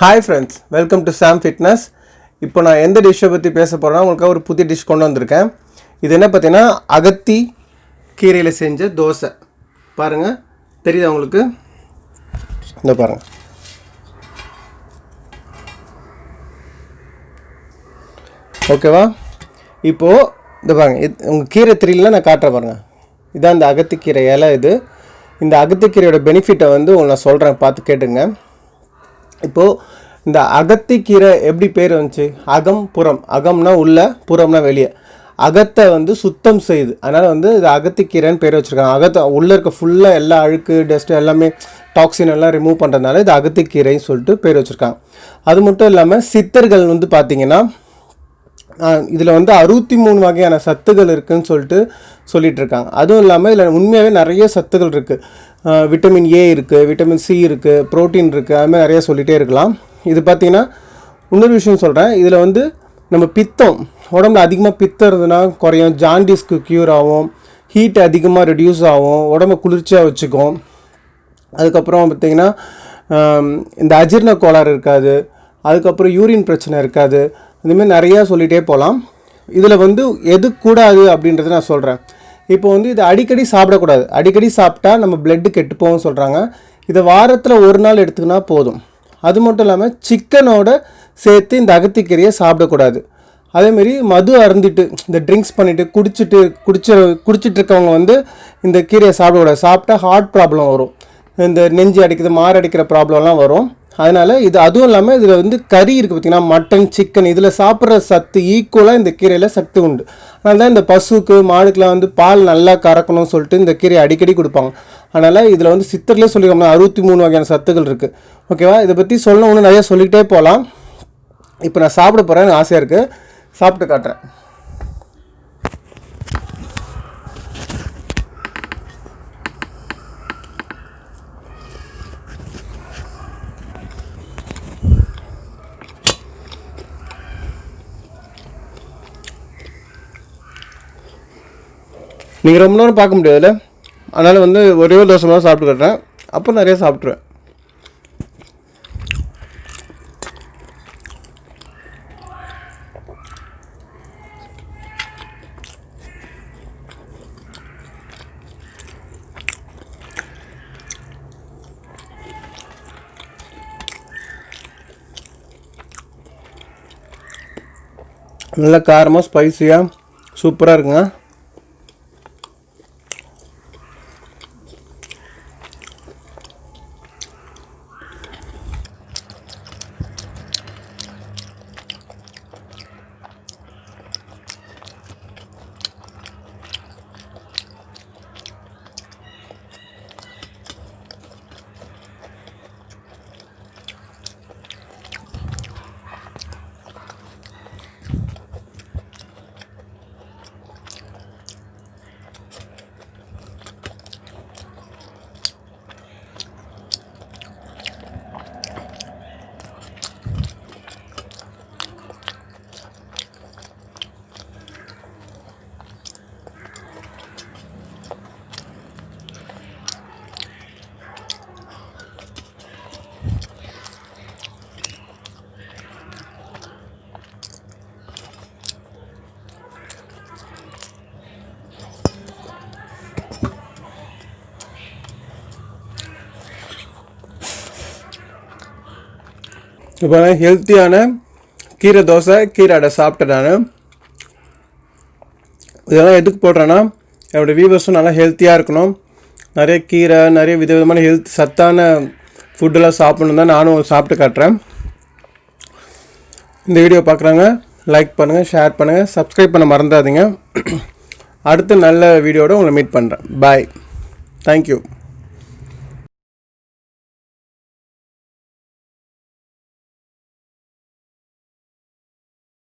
Hi friends, welcome to Sam Fitness. இப்போ நான் எந்த டிஷ்ஷை பற்றி பேச போகிறேன்னா உங்களுக்கு ஒரு புதிய டிஷ் கொண்டு வந்திருக்கேன். இது என்ன பார்த்தீங்கன்னா அகத்தி கீரையில் செஞ்ச தோசை. பாருங்கள், தெரியுதா உங்களுக்கு? இந்த பாருங்கள். ஓகேவா? இப்போது இந்த பாருங்கள், உங்கள் கீரை தெரியலனா நான் காட்டுறேன் பாருங்கள். இதான் இந்த அகத்தி கீரை இலை. இந்த அகத்தி கீரையோட பெனிஃபிட்டை உங்களுக்கு நான் சொல்கிறேன், பார்த்து கேட்டுங்க. இப்போது இந்த அகத்தி கீரை எப்படி பேர் வந்துச்சு? அகம் புறம், அகம்னா உள்ள, புறம்னா வெளியே. அகத்தை சுத்தம் செய்யுது, அதனால் இது அகத்தி கீரைன்னு பேர் வச்சுருக்காங்க. அகத்தை உள்ளே இருக்க ஃபுல்லாக எல்லா அழுக்கு டஸ்ட்டு எல்லாமே டாக்ஸின் எல்லாம் ரிமூவ் பண்ணுறதுனால இது அகத்தி கீரைன்னு சொல்லிட்டு பேர் வச்சுருக்காங்க. அது மட்டும் இல்லாமல் சித்தர்கள் பார்த்திங்கன்னா இதில் 63 வகையான சத்துகள் இருக்குதுன்னு சொல்லிட்டு இருக்காங்க. அதுவும் இல்லாமல் இதில் உண்மையாகவே நிறைய சத்துகள் இருக்குது. விட்டமின் ஏ இருக்குது, விட்டமின் சி இருக்குது, ப்ரோட்டீன் இருக்குது, அதுமாதிரி நிறைய சொல்லிகிட்டே இருக்கலாம். இது பார்த்திங்கன்னா இன்னொரு விஷயம் சொல்கிறேன். இதில் நம்ம பித்தம், உடம்புல அதிகமாக பித்தம் இருந்ததுன்னா குறையும், ஜாண்டிஸ்க்கு க்யூர் ஆகும், ஹீட் அதிகமாக ரெடியூஸ் ஆகும், உடம்பை குளிர்ச்சியாக வச்சுக்கும். அதுக்கப்புறம் பார்த்திங்கன்னா இந்த அஜீரண கோளாறு இருக்காது, அதுக்கப்புறம் யூரின் பிரச்சனை இருக்காது. இதுமாதிரி நிறையா சொல்லிகிட்டே போகலாம். இதில் எது கூடாது அப்படின்றத நான் சொல்கிறேன். இப்போ இதை அடிக்கடி சாப்பிடக்கூடாது. அடிக்கடி சாப்பிட்டா நம்ம பிளட்டு கெட்டுப்போகும் சொல்கிறாங்க. இதை வாரத்தில் ஒரு நாள் எடுத்துக்கினா போதும். அது மட்டும் இல்லாமல் சிக்கனோட சேர்த்து இந்த அகத்திக்கீரையை சாப்பிடக்கூடாது. அதேமாரி மது அருந்திட்டு இந்த ட்ரிங்க்ஸ் பண்ணிவிட்டு குடிச்சிட்டு இருக்கவங்க இந்த கீரையை சாப்பிடக்கூடாது. சாப்பிட்டா ஹார்ட் ப்ராப்ளம் வரும், இந்த நெஞ்சு அடிக்கிறது, மாறு அடிக்கிற ப்ராப்ளம்லாம் வரும். அதனால் அதுவும் இல்லாமல் இதில் கறி இருக்குது பார்த்திங்கன்னா, மட்டன், சிக்கன், இதில் சாப்பிட்ற சத்து ஈக்குவலாக இந்த கீரையில் சத்து உண்டு. அதனால தான் இந்த பசுக்கு மாடுக்கெலாம் பால் நல்லா கறக்கணும்னு சொல்லிட்டு இந்த கீரையை அடிக்கடி கொடுப்பாங்க. அதனால் இதில் சித்தர்லேயே சொல்லியிருக்காங்க 63 வகையான சத்துகள் இருக்குது. ஓகேவா? இதை பற்றி சொல்லணும்னு நிறையா சொல்லிக்கிட்டே போகலாம். இப்போ நான் சாப்பிட போகிறேன், எனக்கு ஆசையாக இருக்குது, சாப்பிட்டு காட்டுறேன். நீங்கள் ரொம்ப நேரம் பார்க்க முடியாதுல்ல, அதனால் ஒரே ஒரு தோசை தான் சாப்பிட்டு கட்டுறேன், அப்போ நிறைய சாப்பிட்ருவேன். நல்லா காரமாக ஸ்பைஸியாக சூப்பராக இருக்குங்க. இப்போ ஹெல்த்தியான கீரை தோசை, கீரை அடை சாப்பிட்டேன் நான். இதெல்லாம் எதுக்கு போடுறேன்னா, என்னோடய வியூவர்ஸும் நல்லா ஹெல்த்தியாக இருக்கணும், நிறைய கீரை, நிறைய விதவிதமான சத்தான ஃபுட்டெல்லாம் சாப்பிடணும் தான் நானும் சாப்பிட்டு காட்டுறேன். இந்த வீடியோ பார்க்குறாங்க, லைக் பண்ணுங்கள், ஷேர் பண்ணுங்கள், சப்ஸ்கிரைப் பண்ண மறந்துடாதீங்க. அடுத்த நல்ல வீடியோட உங்களை மீட் பண்ணுறேன். பாய், தேங்க்யூ.